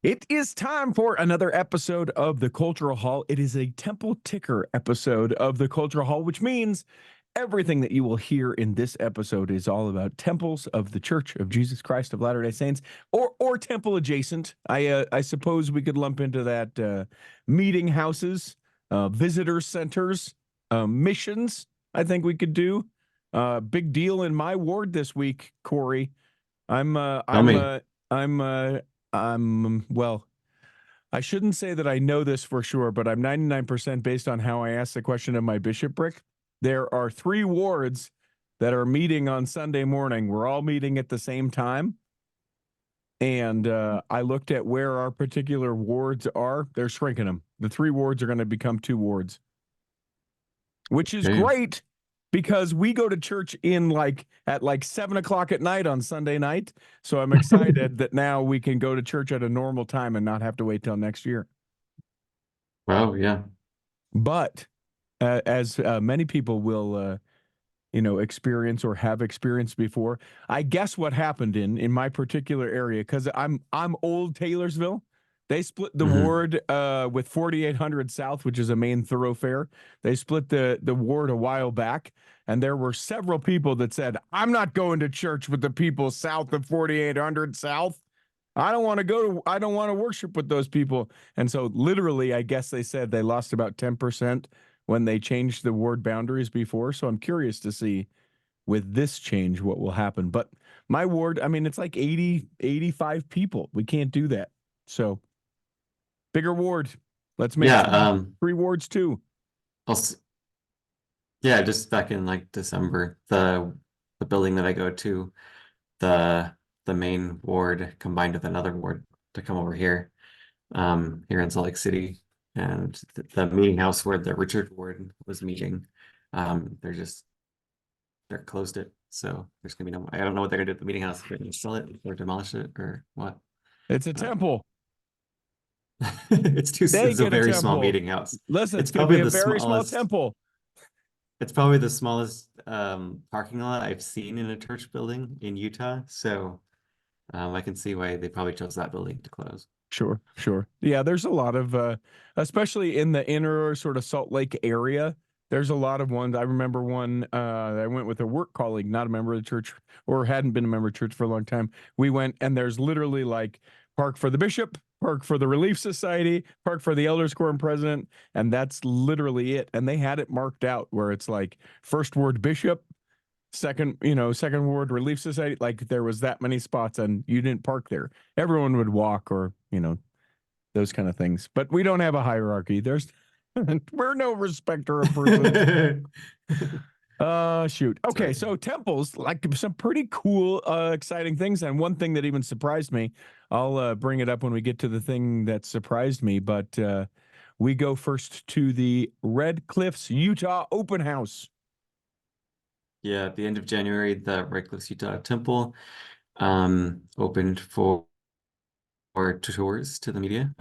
It is time for another episode of the Cultural Hall. It is a Temple Ticker episode of the Cultural Hall, which means everything that you will hear in this episode is all about temples of the Church of Jesus Christ of Latter-day Saints, or temple adjacent. I suppose we could lump into that meeting houses, visitor centers, missions. I think we could do. Big deal in my ward this week, Corey. I'm uh, Tell I'm me. uh, I'm uh, well, I shouldn't say that I know this for sure, but I'm 99% based on how I asked the question of my bishopric. There are 3 wards that are meeting on Sunday morning. We're all meeting at the same time. And I looked at where our particular wards are. They're shrinking them. The 3 wards are going to become 2 wards, which is Okay. great because we go to church at 7 o'clock at night on Sunday night. So I'm excited that now we can go to church at a normal time and not have to wait till next year. Wow, yeah. But as many people will, experience or have experienced before, I guess what happened in my particular area, because I'm old Taylorsville. They split the Hmm. ward with 4800 South, which is a main thoroughfare. They split the ward a while back, and there were several people that said, "I'm not going to church with the people south of 4800 South. I don't want to worship with those people." And so literally, I guess they said they lost about 10% when they changed the ward boundaries before. So I'm curious to see with this change what will happen. But my ward, I mean, it's like 85 people. We can't do that. So bigger ward. Let's make Yeah, three wards too. I'll, s- yeah, just back in like December, the building that I go to, the the main ward combined with another ward to come over here in Salt Lake City. And the meeting house where the Richard ward was meeting, they're closed it. So there's gonna be I don't know what they're gonna do at the meeting house, if they're gonna sell it or demolish it or what. It's a Uh, temple. They it's a get a very small temple. meeting house. Listen, it's It's going to probably be a the very small smallest temple. It's probably the smallest parking lot I've seen in a church building in Utah. So I can see why they probably chose that building to close. Sure, sure. Yeah, there's a lot of especially in the inner sort of Salt Lake area. There's a lot of ones. I remember one I went with a work colleague, not a member of the church or hadn't been a member of church for a long time. We went and there's literally like park for the bishop, park for the relief society, park for the elders quorum president, and that's literally it. And they had it marked out where it's like first ward bishop, second ward relief society. Like there was that many spots and you didn't park there. Everyone would walk or those kind of things, but we don't have a hierarchy. We're no respecter of persons. Shoot. Okay, So so temples, like some pretty cool exciting things, and one thing that even surprised me, I'll bring it up when we get to the thing that surprised me, but we go first to the Red Cliffs Utah open house. yeah, at the end of January, the Redcliffe Utah Temple opened for tours to the media.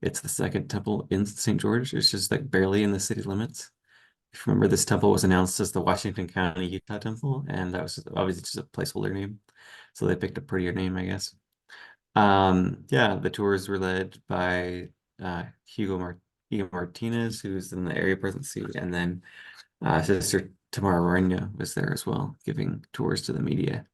It's the second temple in St. George. It's just like barely in the city limits. If you remember, this temple was announced as the Washington County Utah Temple, and that was obviously just a placeholder name. So they picked a prettier name, I guess. Yeah, the tours were led by Hugo Martinez, who's in the area presidency, and then Sister Tamara Runia was there as well, giving tours to the media.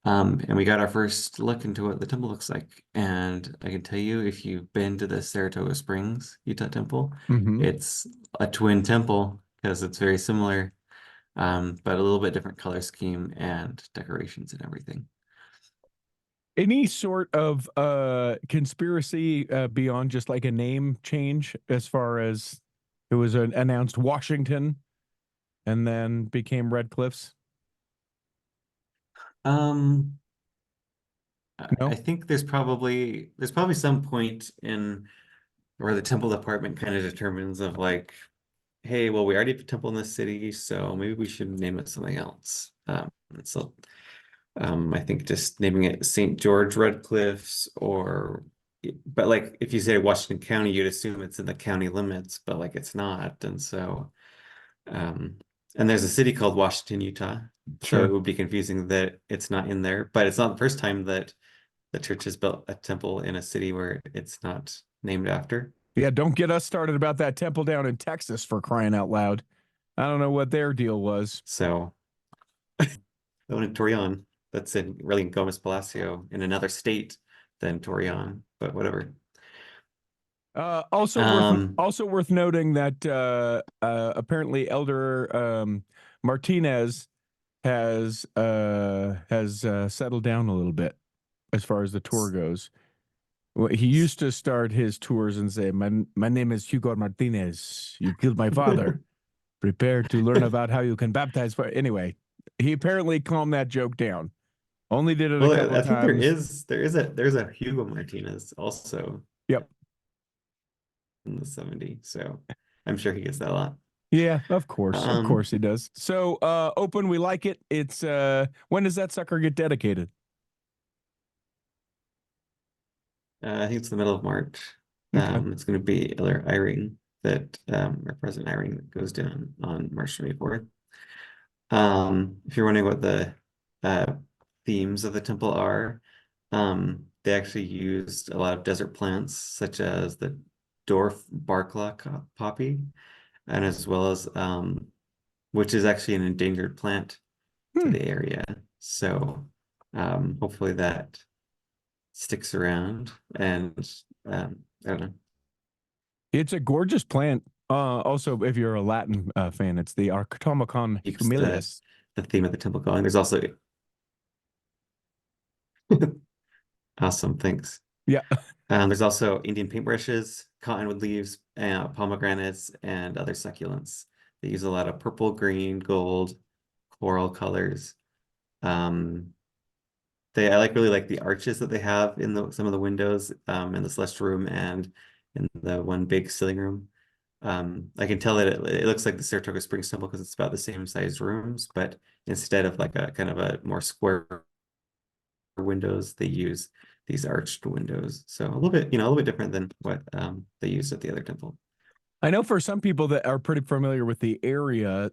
And we got our first look into what the temple looks like. And I can tell you, if you've been to the Saratoga Springs Utah Temple, Mm-hmm. it's a twin temple because it's very similar, but a little bit different color scheme and decorations and everything. Any sort of conspiracy beyond just like a name change, as far as it was announced Washington and then became Red Cliffs? Um, I No. think there's probably some point in where the temple department kind of determines of like, hey, well, we already have a temple in this city, so maybe we should name it something else. So I think just naming it St. George Red Cliffs but like if you say Washington County, you'd assume it's in the county limits, but like it's not. And so um and there's a city called Washington, Utah. So it Sure. would be confusing that it's not in there, but it's not the first time that the church has built a temple in a city where it's not named after. Yeah, don't get us started about that temple down in Texas, for crying out loud. I don't know what their deal was. So the one in Torreon, that's really in Gomez Palacio in another state than Torreon, but whatever. Um, Also worth noting that apparently Elder Martinez has settled down a little bit as far as the tour goes. Well, he used to start his tours and say, "My name is Hugo Martinez. You killed my father. Prepare to learn about how you can baptize." Anyway, he apparently calmed that joke down. Only did it a well, couple I of think times. there's a Hugo Martinez also Yep. in the 70s, so I'm sure he gets that a lot. Yeah, of course. Of Um, course he does. So open, we like it. It's when does that sucker get dedicated? I think it's the middle of March. Okay. It's going to be Elder Eyring that or President Eyring that goes down on March 24th. If you're wondering what the uh, themes of the temple are, they actually used a lot of desert plants, such as the Dwarf Bearclaw Poppy, and as well as which is actually an endangered plant to Hmm. the area. So hopefully that sticks around, and I don't know, It's a gorgeous plant. Also, if you're a Latin fan, it's the Arctomicon keeps humilis. the theme of the temple going. There's also awesome, thanks. Yeah. There's also Indian paintbrushes, cottonwood leaves, pomegranates, and other succulents. They use a lot of purple, green, gold, coral colors. Um, I really like the arches that they have in some of the windows in the celestial room and in the one big ceiling room. I can tell that it looks like the Saratoga Springs Temple because it's about the same size rooms, but instead of like a kind of a more square windows, they use these arched windows. So a little bit, a little bit different than what they used at the other temple. I know for some people that are pretty familiar with the area,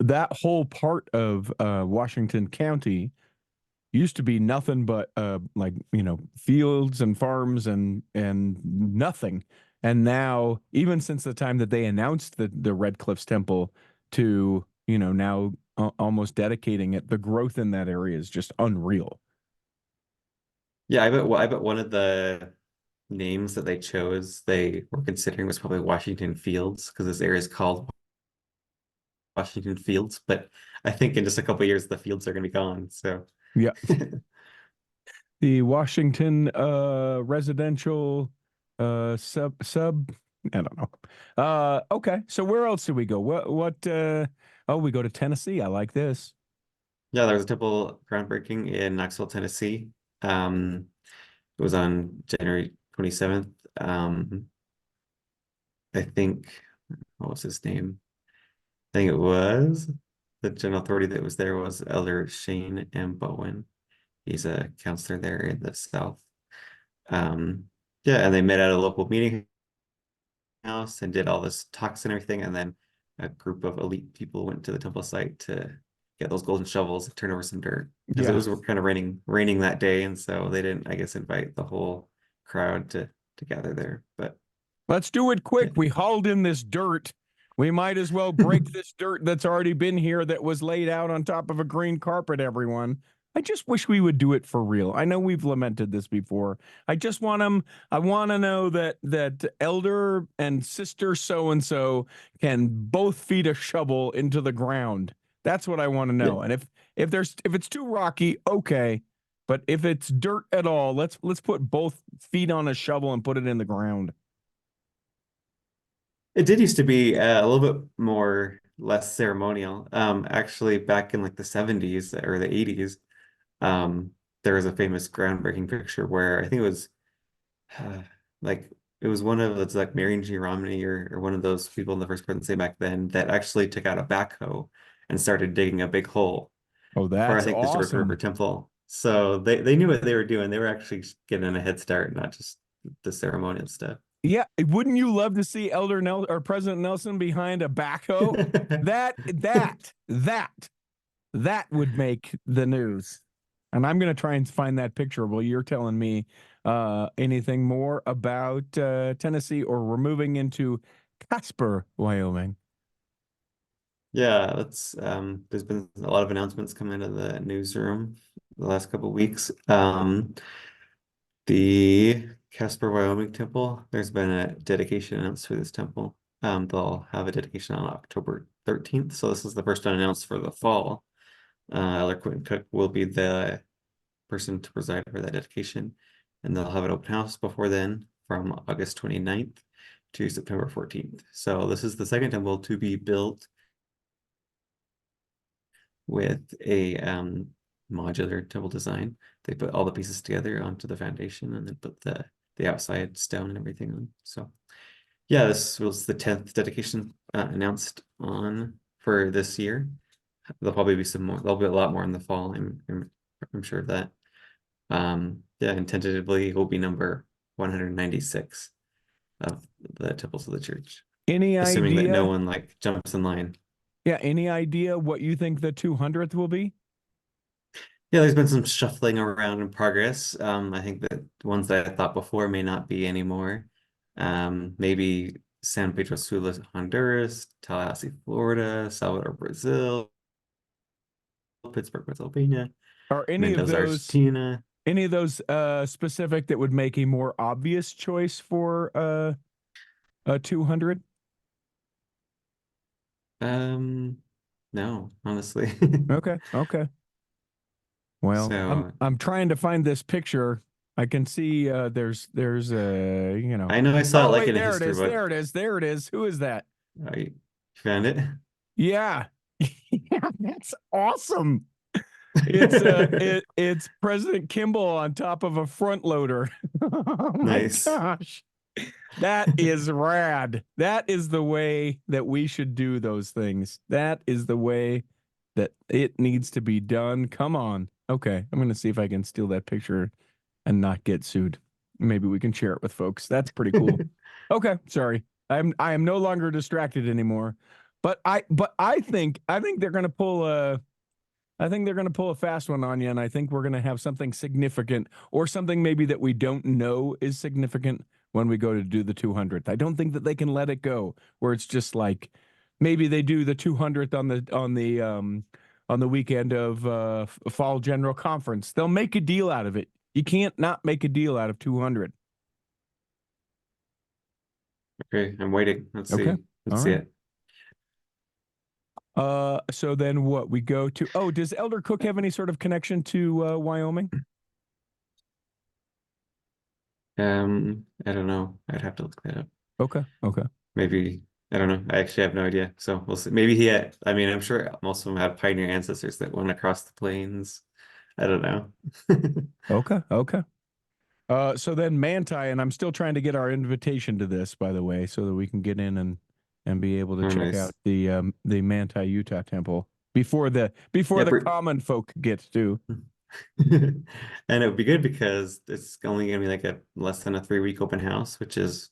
that whole part of Washington County used to be nothing but like fields and farms and nothing. And now, even since the time that they announced the Red Cliffs Temple to now almost dedicating it, the growth in that area is just unreal. Yeah, I bet one of the names that they chose they were considering was probably Washington Fields because this area is called Washington Fields. But I think in just a couple of years the fields are going to be gone. So Yeah, the Washington residential sub I don't know. Okay, so where else did we go? What oh, we go to Tennessee. I like this. yeah, there was a temple groundbreaking in Knoxville, Tennessee. It was on January 27th. I think what was his name? I think it was the general authority that was there was Elder Shane M. Bowen. He's a counselor there in the South. Um, yeah, and they met at a local meeting house and did all this talks and everything. And then a group of elite people went to the temple site to get those golden shovels and turn over some dirt because it Yeah. was kind of raining that day, and so they didn't, I guess, invite the whole crowd to gather there. But Let's do it yeah. quick. We hauled in this dirt. We might as well break this dirt that's already been here that was laid out on top of a green carpet, everyone. I just wish we would do it for real. I know we've lamented this before. I just want them. I want to know that elder and sister so and so can both feed a shovel into the ground. That's what I want to Yeah. know. And if it's too rocky, okay. But if it's dirt at all, let's put both feet on a shovel and put it in the ground. It did used to be a little bit more less ceremonial. Actually, back in like the 70s or the 80s, there was a famous groundbreaking picture where I think it was like it was one of it's like Marion G. Romney or one of those people in the first presidency back then that actually took out a backhoe and started digging a big hole Oh, for I that's think the George River awesome. Temple. So they knew what they were doing. They were actually getting a head start, not just the ceremonial stuff. Yeah, wouldn't you love to see Elder or President Nelson behind a backhoe? That that that would make the news. And I'm going to try and find that picture while you're telling me anything more about Tennessee, or we're moving into Casper, Wyoming. Yeah, that's there's been a lot of announcements coming out of the newsroom the last couple of weeks. The Casper, Wyoming temple, there's been a dedication announced for this temple. They'll have a dedication on October 13th. So this is the first one announced for the fall. Elder Quentin Cook will be the person to preside over that dedication. And they'll have an open house before then from August 29th to September 14th. So this is the second temple to be built with a modular temple design. They put all the pieces together onto the foundation and then put the outside stone and everything on. So yeah, this was the 10th dedication announced on for this year. There'll probably be some more. There'll be a lot more in the fall. I'm sure of that. Yeah, and tentatively will be number 196 of the temples of the church, Any assuming that no idea? one like jumps in line. Yeah, any idea what you think the 200th will be? Yeah, there's been some shuffling around in progress. I think that ones that I thought before may not be anymore. Maybe San Pedro Sula, Honduras, Tallahassee, Florida, Salvador, Brazil, Pittsburgh, Pennsylvania, Are Mendoza, Argentina. any of those specific that would make a more obvious choice for a 200? No, honestly. Okay, okay. Well, So I'm trying to find this picture. I can see there's you know. I know I saw it Oh like wait, in a there it history is. book. There it is. There it is. Who is that? You found it? Yeah. Yeah, that's awesome. It's President Kimball on top of a front loader. Oh my Nice. gosh. That is rad. That is the way that we should do those things. That is the way that it needs to be done. Come on. Okay, I'm going to see if I can steal that picture and not get sued. Maybe we can share it with folks. That's pretty cool. Okay, sorry. I am no longer distracted anymore. But I think they're going to pull a I think they're going to pull a fast one on you, and I think we're going to have something significant, or something maybe that we don't know is significant when we go to do the 200th. I don't think that they can let it go where it's just like maybe they do the 200th on the weekend of fall general conference. They'll make a deal out of it. You can't not make a deal out of 200. Okay, I'm waiting. Let's Okay. see. Let's All see right. it. So then what we go to? Oh, does Elder Cook have any sort of connection to Wyoming? I don't know. I'd have to look that up. Okay. Okay. Maybe, I don't know. I actually have no idea. So we'll see. Maybe he had, I mean, I'm sure most of them had pioneer ancestors that went across the plains. I don't know. Okay. Okay. So then Manti, and I'm still trying to get our invitation to this, by the way, so that we can get in and be able to Oh, check out nice. the Manti Utah temple before Yeah, the common folk get to. and it would be good because it's only gonna be like a less than a 3-week open house, which is,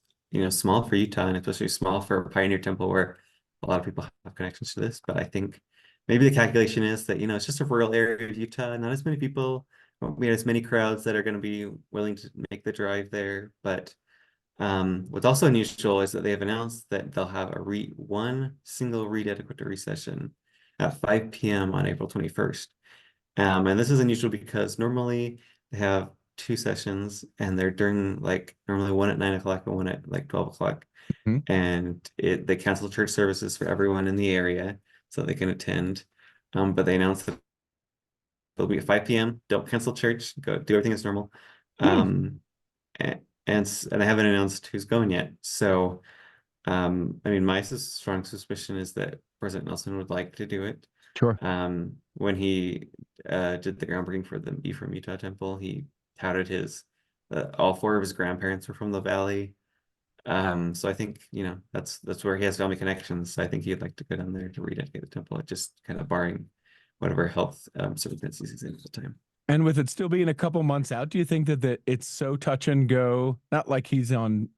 small for Utah and especially small for a pioneer temple where a lot of people have connections to this. But I think maybe the calculation is that, it's just a rural area of Utah, not as many people, won't be as many crowds that are going to be willing to make the drive there. But what's also unusual is that they have announced that they'll have one single rededicatory session at 5 p.m. on April 21st. And this is unusual because normally they have 2 sessions and they're during like normally one at 9 o'clock and one at like 12 o'clock. Hmm. And they cancel church services for everyone in the area so they can attend. But they announced that it'll be at 5 p.m. Don't cancel church. Go do everything as normal. Hmm. And they haven't announced who's going yet. So I mean, my strong suspicion is that President Nelson would like to do it. Sure. When he did the groundbreaking for the Ephraim Utah Temple, he touted all 4 of his grandparents were from the valley. So I think, that's where he has family connections. So I think he'd like to go down there to rededicate the temple, just kind of barring whatever health circumstances he's in at the time. And with it still being a couple months out, do you think that it's so touch and go? Not like he's on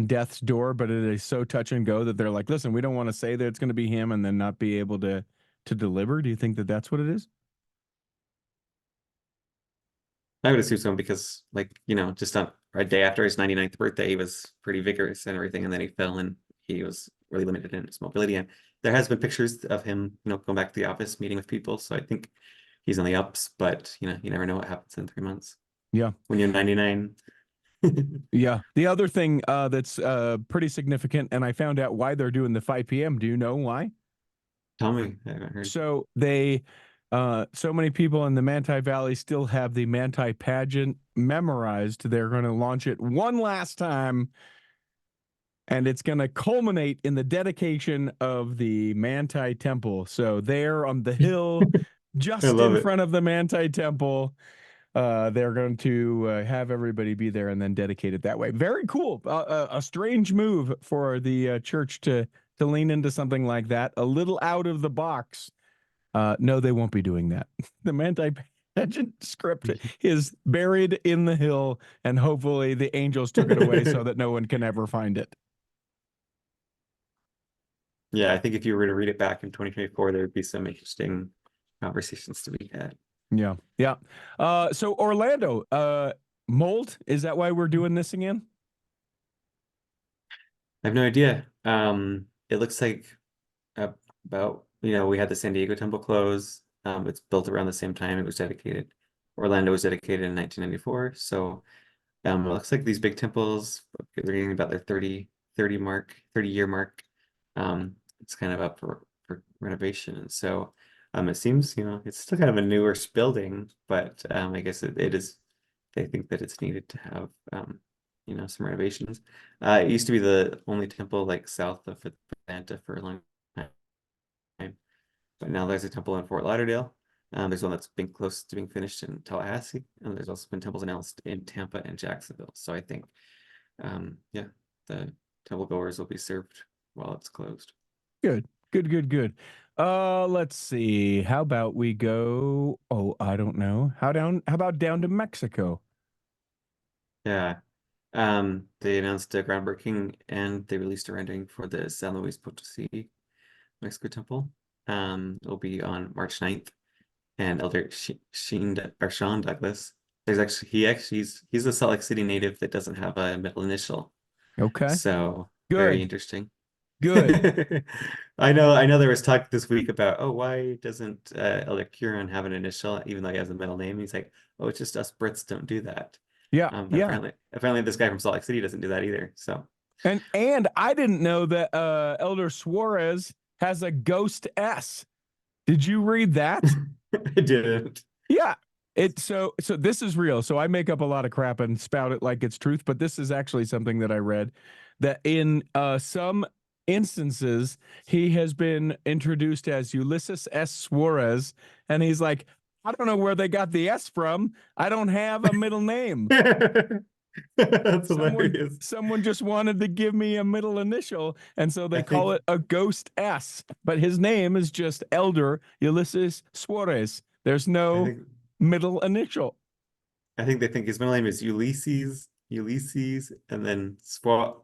death's door, but it is so touch and go that they're like, listen, we don't want to say that it's going to be him and then not be able to deliver. Do you think that that's what it is? I would assume so because, like, just on a day after his 99th birthday, he was pretty vigorous and everything, and then he fell and he was really limited in his mobility. And there has been pictures of him, going back to the office, meeting with people. So I think he's on the ups, but you never know what happens in 3 months Yeah. when you're 99. Yeah. The other thing that's pretty significant, and I found out why they're doing the 5 p.m. Do you know why? Tell me, I haven't heard. So so many people in the Manti Valley still have the Manti pageant memorized. They're going to launch it one last time, and it's going to culminate in the dedication of the Manti Temple. So there on the hill, I just love in it. front of the Manti Temple, they're going to have everybody be there and then dedicate it that way. Very cool. A strange move for the church to lean into something like that. A little out of the box. No, they won't be doing that. The Manti pageant script is buried in the hill, and hopefully the angels took it away so that no one can ever find it. Yeah, I think if you were to read it back in 2024, there would be some interesting conversations to be had. Yeah. Yeah. So Orlando, mold, is that why we're doing this again? I have no idea. It looks like about, we had the San Diego temple close. It's built around the same time it was dedicated. Orlando was dedicated in 1994. So it looks like these big temples, they're getting about their 30-year mark. It's kind of up for renovation. And so it seems, it's still kind of a newer building, but I guess it is, they think that it's needed to have some renovations. It used to be the only temple like south of Atlanta for a long time, but now there's a temple in Fort Lauderdale. There's one that's been close to being finished in Tallahassee, and there's also been temples announced in Tampa and Jacksonville. So I think, yeah, the temple goers will be served while it's closed. Good. Good, good, good. Let's see. How about we go? Oh, I don't know. How about down to Mexico? Yeah. They announced a groundbreaking and they released a rendering for the San Luis Potosí Mexico Temple. It'll be on March 9th. And Elder Sean Douglas. He's a Salt Lake City native that doesn't have a middle initial. Okay. So very Good. interesting. Good. I know there was talk this week about, oh, why doesn't Elder Curon have an initial even though he has a middle name? He's like, oh, it's just us Brits don't do that. Yeah. But Yeah. apparently this guy from Salt Lake City doesn't do that either. So And I didn't know that Elder Suarez has a ghost S. Did you read that? I didn't. Yeah. So this is real. So I make up a lot of crap and spout it like it's truth, but this is actually something that I read that in some instances he has been introduced as Ulysses S. Suarez, and he's like, I don't know where they got the S from. I don't have a middle name. That's hilarious. Someone just wanted to give me a middle initial, and so they call think it a ghost S. But his name is just Elder Ulysses Suarez. There's I no think middle initial. I think they think his middle name is Ulysses, and then Suarez.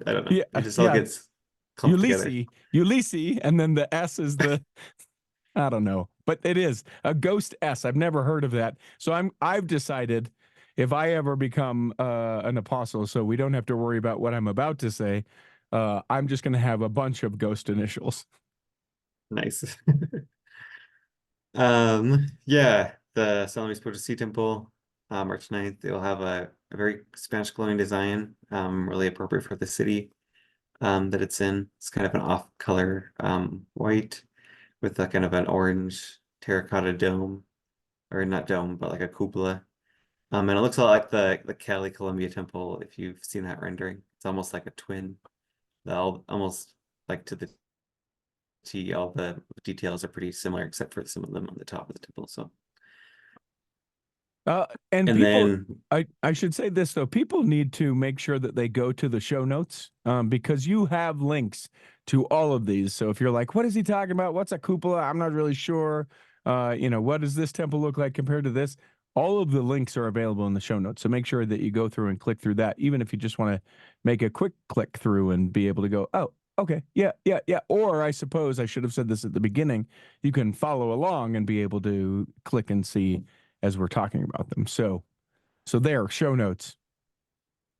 I don't know. Yeah, It just all yeah. gets clumped together. Ulysses, and then the S is the I don't know, but it is a ghost S. I've never heard of that. So I've decided if I ever become an apostle, so we don't have to worry about what I'm about to say, I'm just going to have a bunch of ghost initials. Nice. Yeah, the San Luis Potosí Temple, March 9th, they'll have a very Spanish colonial design, really appropriate for the city that it's in. It's kind of an off color white with a kind of an orange terracotta dome, or not dome, but like a cupola. And it looks a lot like the Cali Columbia Temple, if you've seen that rendering. It's almost like a twin. Almost like to the T, all the details are pretty similar, except for some of them on the top of the temple. So, And and people, then I should say this though, people need to make sure that they go to the show notes because you have links to all of these. So if you're like, what is he talking about? What's a cupola? I'm not really sure. What does this temple look like compared to this? All of the links are available in the show notes. So make sure that you go through and click through that, even if you just want to make a quick click through and be able to go, oh, okay, yeah, yeah, yeah. Or I suppose I should have said this at the beginning. You can follow along and be able to click and see as we're talking about them. So there, show notes.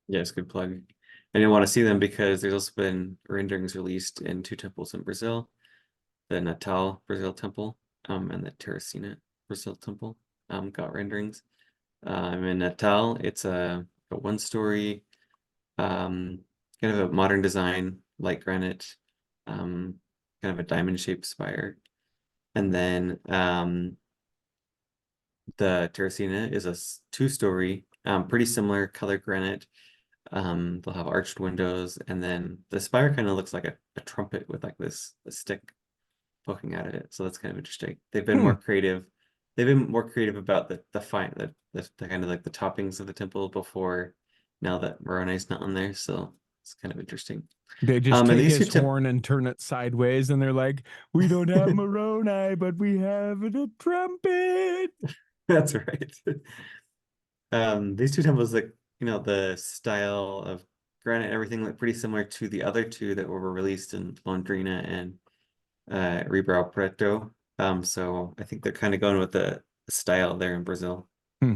Yes, good plug. And you'll want to see them because there's also been renderings released in two temples in Brazil, the Natal Brazil temple, and the Teresina Brazil temple, got renderings. In Natal, it's a one-story, kind of a modern design, light granite, kind of a diamond-shaped spire. And then the Teresina is a two-story, pretty similar color granite. They'll have arched windows, and then the spire kind of looks like a trumpet with like this a stick poking out of it. So that's kind of interesting. They've been Hmm. more creative. They've been more creative about the kind of like the toppings of the temple before, now that Moroni's not on there. So it's kind of interesting. They just And take these two his temp horn and turn it sideways, and they're like, "We don't have Moroni, but we have a trumpet." that's right. These two temples, like, the style of granite and everything look pretty similar to the other two that were released in Londrina and Ribeirão Preto. So I think they're kind of going with the style there in Brazil. Hmm.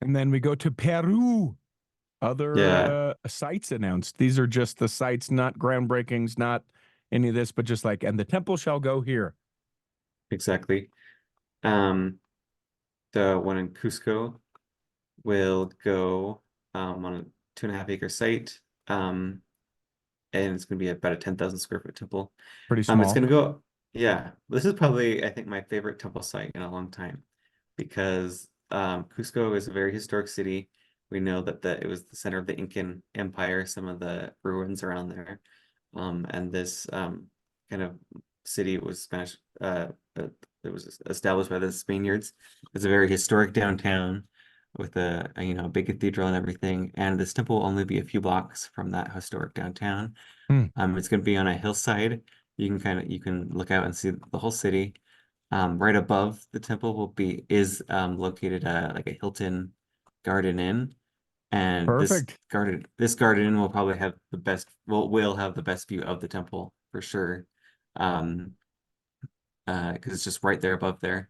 And then we go to Peru. Other Yeah, sites announced. These are just the sites, not groundbreakings, not any of this, but just like, and the temple shall go here. exactly. Um, the one in Cusco will go on a 2.5 acre site. And it's going to be about a 10,000 square foot temple. Pretty It's small. going to go, yeah, this is probably, I think, my favorite temple site in a long time because Cusco is a very historic city. We know that it was the center of the Incan Empire, some of the ruins around there. And this kind of city was Spanish, uh, it was established by the Spaniards. It's a very historic downtown with a big cathedral and everything. And this temple will only be a few blocks from that historic downtown. Hmm. It's going to be on a hillside. You can look out and see the whole city. Right above the temple is located like a Hilton Garden Inn, and Perfect. this garden inn will probably have the best will have the best view of the temple for sure. Um, because it's just right there above there.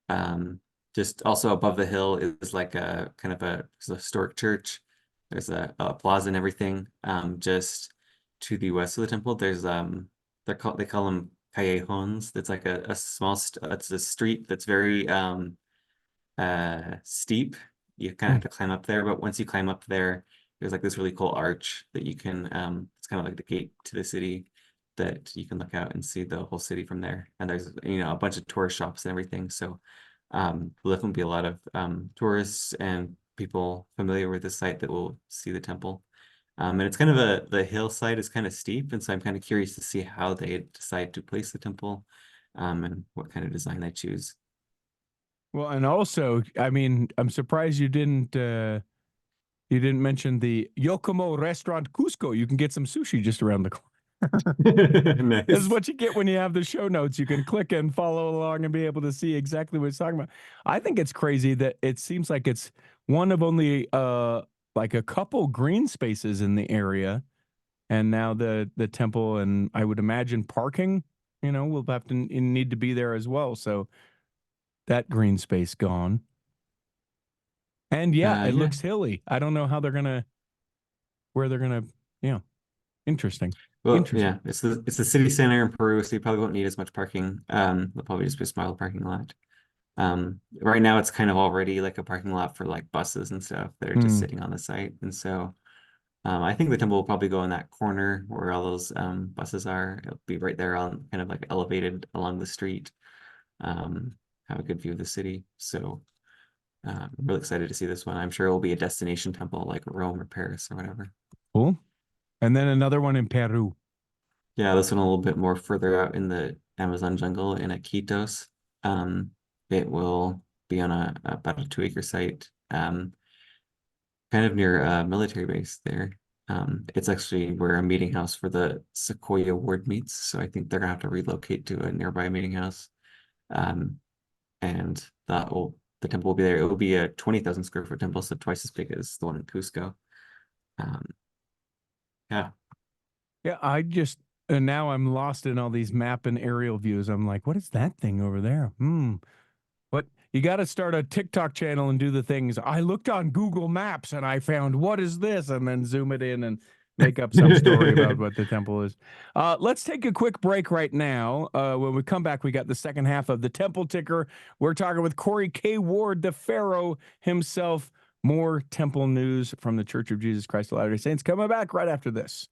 Um, just also above the hill is like a kind of it's a historic church. There's a plaza and everything. Just to the west of the temple, there's they call them callejones. That's like a small it's a street that's very steep. You kind of Hmm. have to climb up there, but once you climb up there, there's like this really cool arch that you can it's kind of like the gate to the city that you can look out and see the whole city from there. And there's a bunch of tourist shops and everything. So there'll definitely be a lot of tourists and people familiar with the site that will see the temple. And it's kind of the hillside is kind of steep, and so I'm kind of curious to see how they decide to place the temple, and what kind of design they choose. Well, and also, I mean, I'm surprised you didn't mention the Yokomo Restaurant Cusco. You can get some sushi just around the corner. This is Nice. what you get when you have the show notes. You can click and follow along and be able to see exactly what it's talking about. I think it's crazy that it seems like it's one of only like a couple green spaces in the area, and now the temple and I would imagine parking, will have to need to be there as well. So that green space gone. And yeah, it Yeah. looks hilly. I don't know how where they're gonna, yeah, interesting. Well, Interesting. yeah, it's the city center in Peru, so you probably won't need as much parking. They'll probably just be a small parking lot. Right now it's kind of already like a parking lot for like buses and stuff that are just Hmm. sitting on the site. And so I think the temple will probably go in that corner where all those buses are. It'll be right there on kind of like elevated along the street. Um, have a good view of the city. So I'm really excited to see this one. I'm sure it will be a destination temple like Rome or Paris or whatever. Cool. And then another one in Peru. Yeah, this one a little bit more further out in the Amazon jungle in Iquitos. Um, it will be on about a 2 acre site, kind of near a military base there. It's actually where a meeting house for the Sequoia Ward meets, so I think they're gonna have to relocate to a nearby meeting house. Um, and the temple will be there. It will be a 20,000 square foot temple, so twice as big as the one in Cusco. Um, yeah. Yeah, I just and now I'm lost in all these map and aerial views. I'm like, what is that thing over there? Hmm. you got to start a TikTok channel and do the things. I looked on Google Maps and I found what is this, and then zoom it in and make up some story about what the temple is. Let's take a quick break right now. When we come back, we got the second half of the Temple Ticker. We're talking with Corey K. Ward, the Pharaoh himself. More temple news from the Church of Jesus Christ of Latter-day Saints coming back right after this.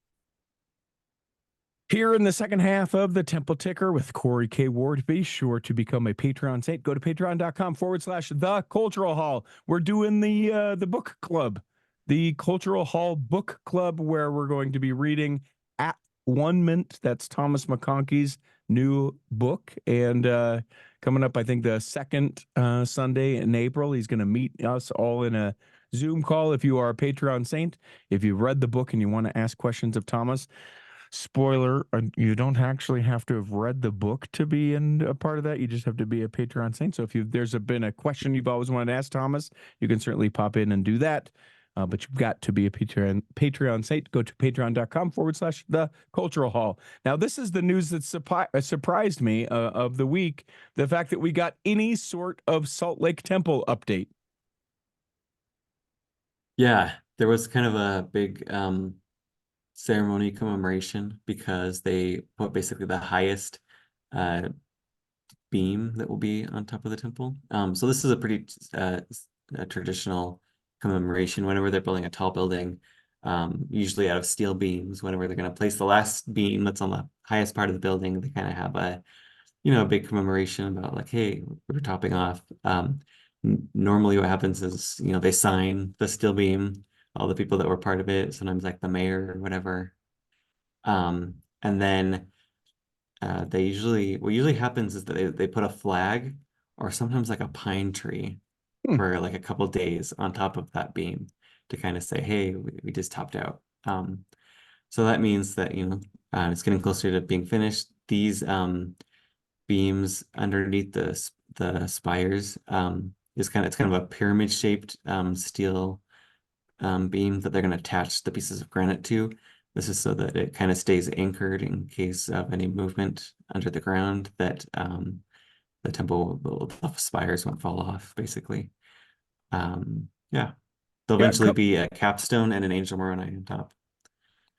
Here in the second half of the Temple Ticker with Corey K. Ward, be sure to become a Patreon saint. Go to patreon.com/the Cultural Hall. We're doing the book club, the Cultural Hall Book Club, where we're going to be reading At One Mint. That's Thomas McConkey's new book. And coming up, I think the second Sunday in April, he's going to meet us all in a Zoom call. If you are a Patreon saint, if you've read the book and you want to ask questions of Thomas, spoiler, you don't actually have to have read the book to be in a part of that. You just have to be a Patreon saint. So if there's been a question you've always wanted to ask Thomas, you can certainly pop in and do that. But you've got to be a Patreon saint. Go to patreon.com/the Cultural Hall. Now, this is the news that surprised me of the week. The fact that we got any sort of Salt Lake Temple update. Yeah, there was kind of a big ceremony commemoration because they put basically the highest beam that will be on top of the temple. So this is a pretty a traditional commemoration whenever they're building a tall building, usually out of steel beams. Whenever they're going to place the last beam that's on the highest part of the building, they kind of have a a big commemoration about like, hey, we're topping off. Normally what happens is, they sign the steel beam, all the people that were part of it, sometimes like the mayor or whatever. And then what usually happens is that they put a flag or sometimes like a pine tree for like a couple days on top of that beam to kind of say, hey, we just topped out. So that means that, it's getting closer to being finished. These beams underneath the spires it's kind of a pyramid shaped steel beam that they're going to attach the pieces of granite to. This is so that it kind of stays anchored in case of any movement under the ground, that the the spires won't fall off, basically. Yeah, there'll Yeah, eventually be a capstone and an angel Moroni on top.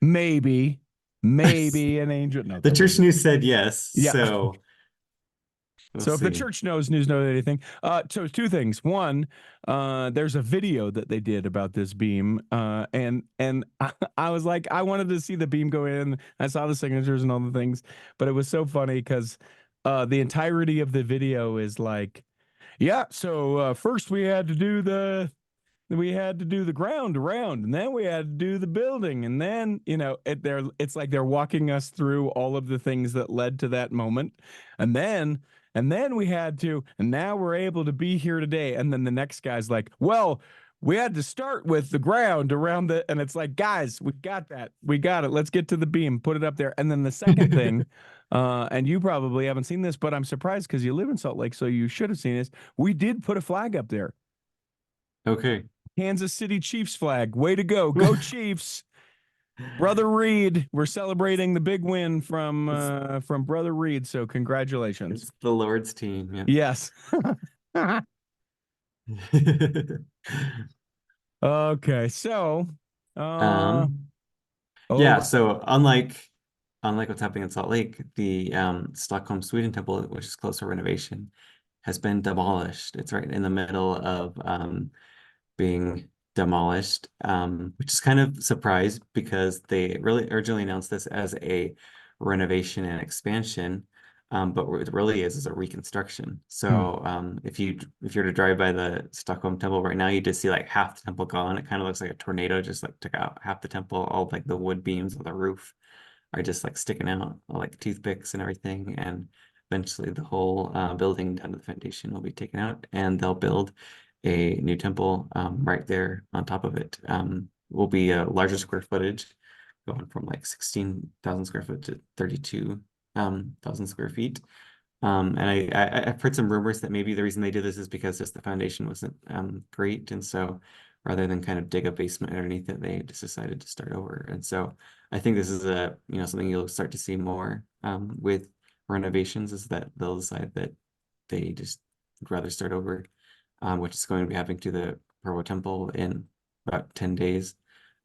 maybe an angel. No, The that church wouldn't. news said yes, Yeah. so we'll So if the see. church news know anything, so two things. One, there's a video that they did about this beam, and I was like, I wanted to see the beam go in. I saw the signatures and all the things, but it was so funny because the entirety of the video is like, yeah. So first we had to do the ground around, and then we had to do the building, and then it's like they're walking us through all of the things that led to that moment, and then we had to, and now we're able to be here today. And then the next guy's like, well, we had to start with the ground around and it's like, guys, we got that, we got it, let's get to the beam, put it up there. And then the second thing, and you probably haven't seen this, but I'm surprised because you live in Salt Lake, so you should have seen this. We did put a flag up there. Okay. Kansas City Chiefs flag. Way to go. Go Chiefs. Brother Reed. We're celebrating the big win from Brother Reed. So congratulations. It's the Lord's team. Yeah. Yes. Okay. So Yeah, oh, so unlike what's happening in Salt Lake, the Stockholm Sweden temple, which is close to renovation, has been demolished. It's right in the middle of being demolished, which is kind of surprised because they really originally announced this as a renovation and expansion. But what it really is a reconstruction. So if you're to drive by the Stockholm temple right now, you just see like half the temple gone. It kind of looks like a tornado just like took out half the temple. All like the wood beams of the roof are just like sticking out, like toothpicks and everything. And eventually the whole building down to the foundation will be taken out, and they'll build a new temple right there on top of it. Will be a larger square footage, going from like 16,000 square foot to 32,000 square feet. And I've heard some rumors that maybe the reason they did this is because just the foundation wasn't great, and so rather than kind of dig a basement underneath it, they just decided to start over. And so I think this is something you'll start to see more with renovations, is that they'll decide that they just would rather start over, which is going to be happening to the Provo Temple in about 10 days.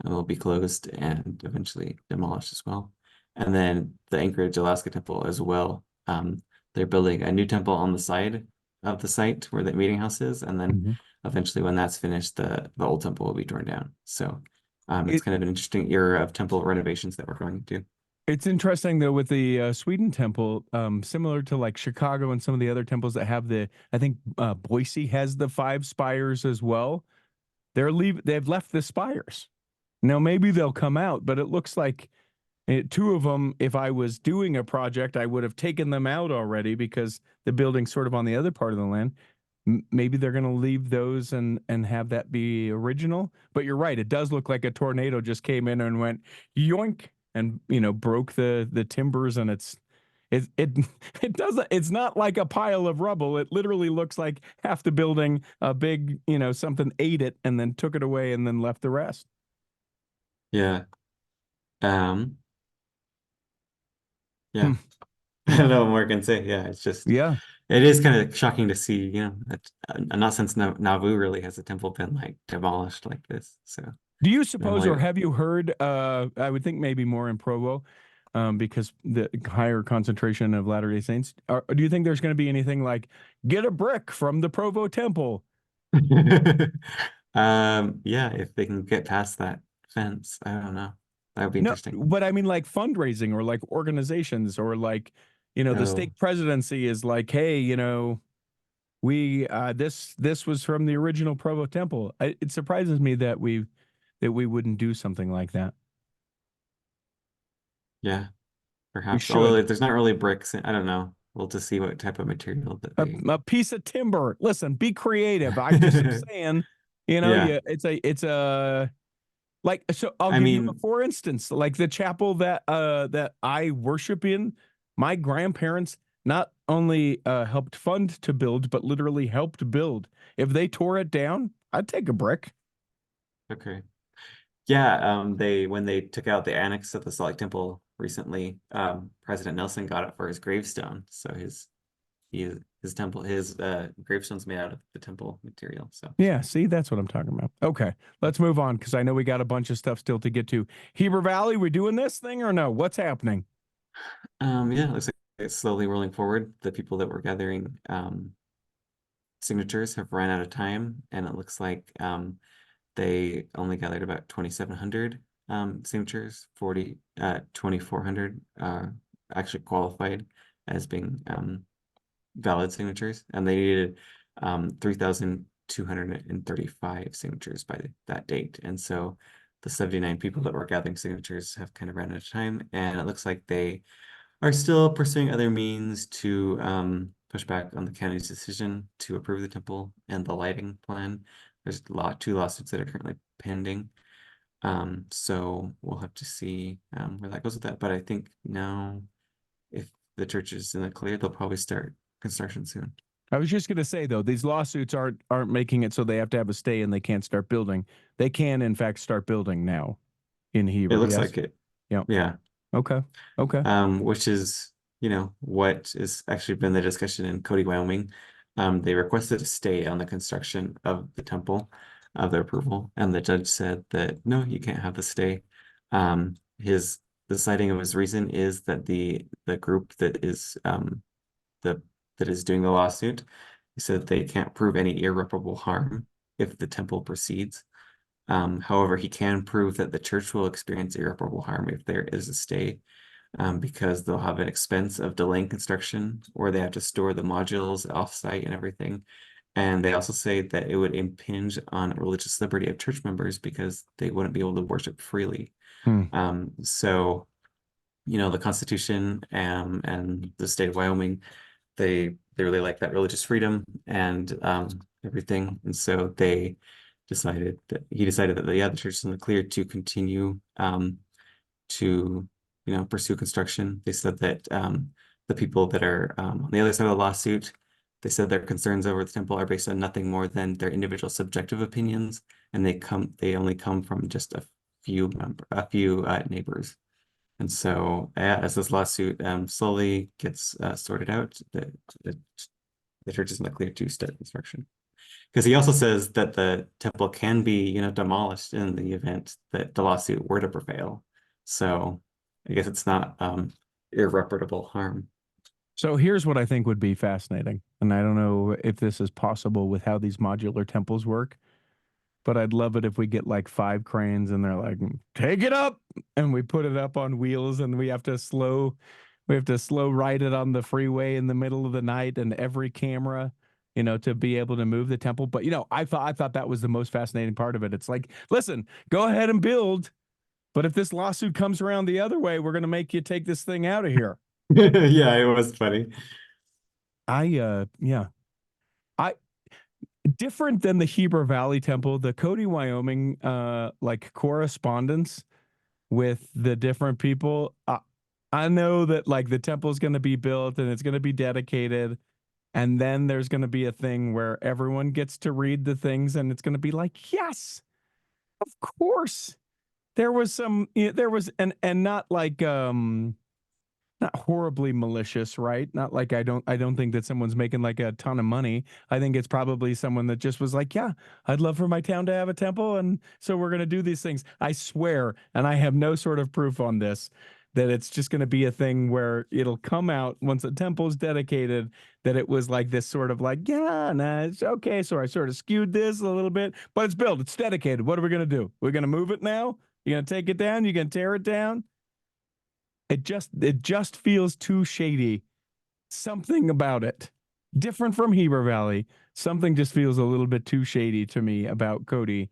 And will be closed and eventually demolished as well. And then the Anchorage, Alaska Temple as well. They're building a new temple on the side of the site where the meeting house is, and then Mhm. eventually when that's finished, the old temple will be torn down. So it's It kind of an interesting era of temple renovations that we're going to. it's interesting though with the Sweden temple, similar to like Chicago and some of the other temples that have the, I think Boise has the 5 spires as well. They've left the spires. Now maybe they'll come out, but it looks like 2 of them, if I was doing a project, I would have taken them out already because the building's sort of on the other part of the land. Maybe they're going to leave those and have that be original. But you're right; it does look like a tornado just came in and went yoink and broke the timbers, and it it doesn't. It's not like a pile of rubble. It literally looks like half the building, a big something ate it and then took it away and then left the rest. Yeah. Um, Hmm. yeah. I don't know what more I can say. Yeah, it's just Yeah. it is kind of shocking to see, that not since Nauvoo really has a temple been like demolished like this. So Do you suppose, or normally have you heard? I would think maybe more in Provo, because the higher concentration of Latter Day Saints. Do you think there's going to be anything like get a brick from the Provo Temple? yeah, if they can get past that fence, I don't know. That would be No, interesting. but I mean like fundraising or like organizations or like the Oh, stake presidency is like, hey, we this was from the original Provo Temple. It surprises me that we wouldn't do something like that. yeah, We perhaps. Although should. there's not really bricks, I don't know. We'll just see what type of material that a, they. a piece of timber. Listen, be creative. I just am saying, Yeah, yeah, it's a like so I'll I give you a mean, for instance, like the chapel that I worship in, my grandparents not only helped fund to build, but literally helped build. If they tore it down, I'd take a brick. okay. Yeah, they when they took out the annex of the Salt Lake Temple recently, President Nelson got it for his gravestone. So his temple his gravestone's made out of the temple material. So Yeah, see, that's what I'm talking about. Okay, let's move on because I know we got a bunch of stuff still to get to. Heber Valley, we doing this thing or no? What's happening? yeah, it looks like it's slowly rolling forward. The people that were gathering signatures have run out of time, and it looks like they only gathered about 2,700 signatures. 2,400 actually qualified as being valid signatures, and they needed 3,235 signatures by that date. And so the 79 people that were gathering signatures have kind of run out of time, and it looks like they are still pursuing other means to push back on the county's decision to approve the temple and the lighting plan. There's 2 lawsuits that are currently pending. So we'll have to see where that goes with that. But I think now, if the church is in the clear, they'll probably start construction soon. I was just going to say though, these lawsuits aren't making it so they have to have a stay and they can't start building. They can in fact start building now in It Heber. looks Yes. like it. Yeah. Yeah. Okay. Okay. Which is, what has actually been the discussion in Cody, Wyoming. They requested a stay on the construction of the temple of their approval, and the judge said that no, you can't have the stay. The citing of his reason is that the group the that is doing the lawsuit, he said they can't prove any irreparable harm if the temple proceeds. However, he can prove that the church will experience irreparable harm if there is a stay, because they'll have an expense of delaying construction, or they have to store the modules offsite and everything. And they also say that it would impinge on religious liberty of church members because they wouldn't be able to worship freely. Hmm. So, the Constitution and the state of Wyoming, they really like that religious freedom and everything. And so he decided that the church is in the clear to continue to pursue construction. They said that the people that are on the other side of the lawsuit, they said their concerns over the temple are based on nothing more than their individual subjective opinions, and they only come from just a few neighbors. And so as this lawsuit slowly gets sorted out, the the church is in the clear to start construction. Because he also says that the temple can be, demolished in the event that the lawsuit were to prevail. So I guess it's not irreparable harm. So here's what I think would be fascinating. And I don't know if this is possible with how these modular temples work, but I'd love it if we get like 5 cranes and they're like, take it up. And we put it up on wheels and we have to slow ride it on the freeway in the middle of the night, and every camera, to be able to move the temple. But I thought that was the most fascinating part of it. It's like, listen, go ahead and build, but if this lawsuit comes around the other way, we're going to make you take this thing out of here. Yeah, it was funny. Yeah. I Different than the Heber Valley Temple, the Cody, Wyoming, like correspondence with the different people. I know that like the temple's going to be built and it's going to be dedicated, and then there's going to be a thing where everyone gets to read the things, and it's going to be like, yes, of course. There was and not like not horribly malicious, right? Not like I don't think that someone's making like a ton of money. I think it's probably someone that just was like, yeah, I'd love for my town to have a temple, and so we're going to do these things. I swear, and I have no sort of proof on this, that it's just going to be a thing where it'll come out once the temple's dedicated that it was like this sort of like, yeah, nah, it's okay. So I sort of skewed this a little bit, but it's built, it's dedicated. What are we going to do? We're going to move it now? You're going to take it down? You're going to tear it down? It just feels too shady. Something about it, different from Heber Valley. Something just feels a little bit too shady to me about Cody,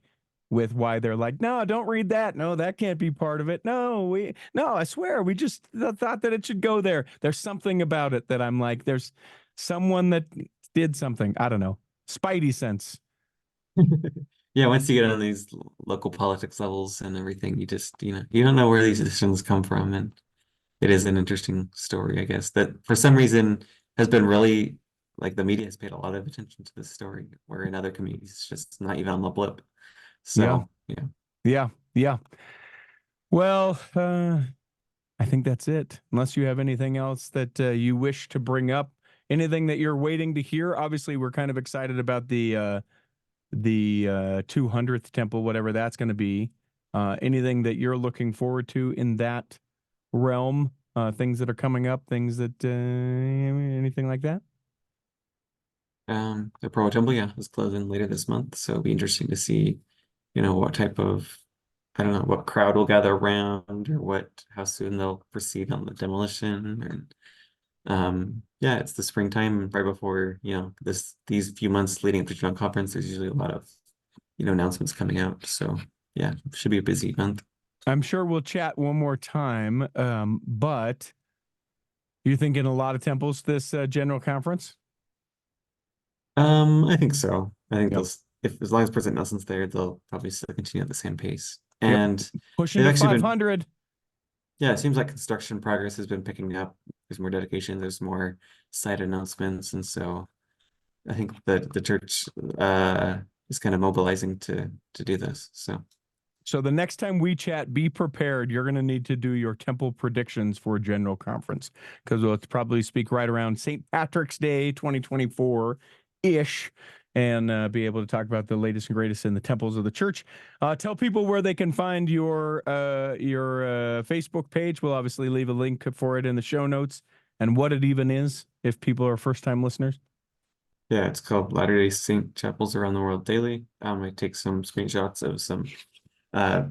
with why they're like, no, don't read that. No, that can't be part of it. No, I swear, we just thought that it should go there. There's something about it that I'm like, there's someone that did something. I don't know. Spidey sense. Yeah, once you get on these local politics levels and everything, you just, you don't know where these decisions come from. And it is an interesting story, I guess, that for some reason has been really, like, the media has paid a lot of attention to this story, where in other communities it's just not even on the blip. Yeah. So, yeah. Yeah. Yeah. Well, I think that's it. Unless you have anything else that you wish to bring up, anything that you're waiting to hear. Obviously, we're kind of excited about the 200th temple, whatever that's going to be. Anything that you're looking forward to in that realm? Things that are coming up, things that anything like that? The Pro Temple, yeah, is closing later this month, so it'll be interesting to see, what type of, I don't know, what crowd will gather around, or how soon they'll proceed on the demolition. And yeah, it's the springtime right before, these few months leading up to John Conference. There's usually a lot of, announcements coming out. So yeah, it should be a busy month. I'm sure we'll chat one more time, but you're thinking a lot of temples this general conference? I think so. I think Yep. if as long as President Nelson's there, they'll probably still continue at the same pace. Yep. And Pushing they've to actually been, 500. yeah, it seems like construction progress has been picking up. There's more dedication, there's more site announcements, and so I think that the church is kind of mobilizing to do this. So the next time we chat, be prepared. You're going to need to do your temple predictions for a general conference, because we'll probably speak right around St. Patrick's Day 2024 ish, and be able to talk about the latest and greatest in the temples of the church. Tell people where they can find your Facebook page. We'll obviously leave a link for it in the show notes, and what it even is if people are first time listeners. Yeah, it's called Latter-day Saint Chapels Around the World Daily. I take some screenshots of some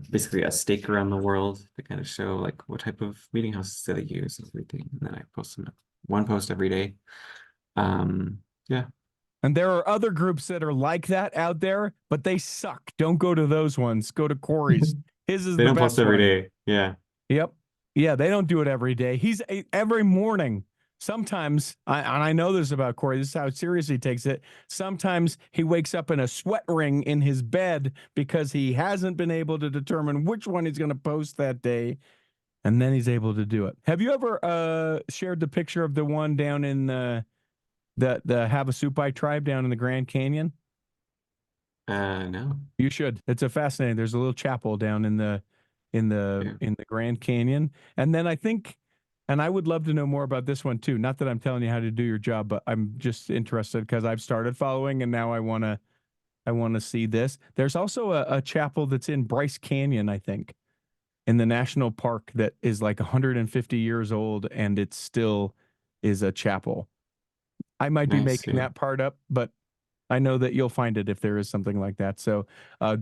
basically a stake around the world to kind of show like what type of meeting houses they use and everything. And then I post them one post every day. Yeah. And there are other groups that are like that out there, but they suck. Don't go to those ones. Go to Corey's. His is They the don't post best every one. day. Yeah. Yep. Yeah, they don't do it every day. He's every morning. Sometimes, and I know this about Corey, this is how serious he takes it. Sometimes he wakes up in a sweat ring in his bed because he hasn't been able to determine which one he's going to post that day. And then he's able to do it. Have you ever shared the picture of the one down in the Havasupai tribe down in the Grand Canyon? No. You should. It's a fascinating. There's a little chapel down in the Yeah. Grand Canyon, and then I think And I would love to know more about this one too. Not that I'm telling you how to do your job, but I'm just interested because I've started following and now I want to see this. There's also a chapel that's in Bryce Canyon, I think, in the national park that is like 150 years old and it still is a chapel. I might be Nice. making Yeah. that part up, but I know that you'll find it if there is something like that. So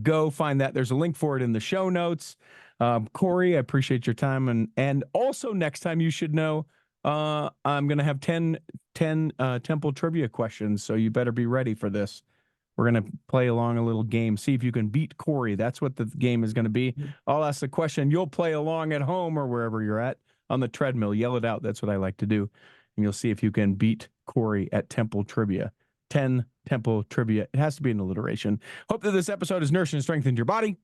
go find that. There's a link for it in the show notes. Corey, I appreciate your time. And also next time you should know, I'm going to have 10 temple trivia questions. So you better be ready for this. We're going to play along a little game. See if you can beat Corey. That's what the game is going to be. I'll ask the question. You'll play along at home or wherever you're at on the treadmill. Yell it out. That's what I like to do. And you'll see if you can beat Corey at temple trivia. 10 temple trivia. It has to be an alliteration. Hope that this episode has nourished and strengthened your body.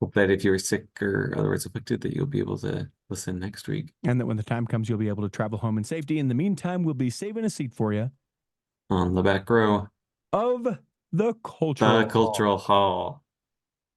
Hope that if you're sick or otherwise afflicted, that you'll be able to listen next week. And that when the time comes, you'll be able to travel home in safety. In the meantime, we'll be saving a seat for you On the back row. of the cultural The Cultural Hall.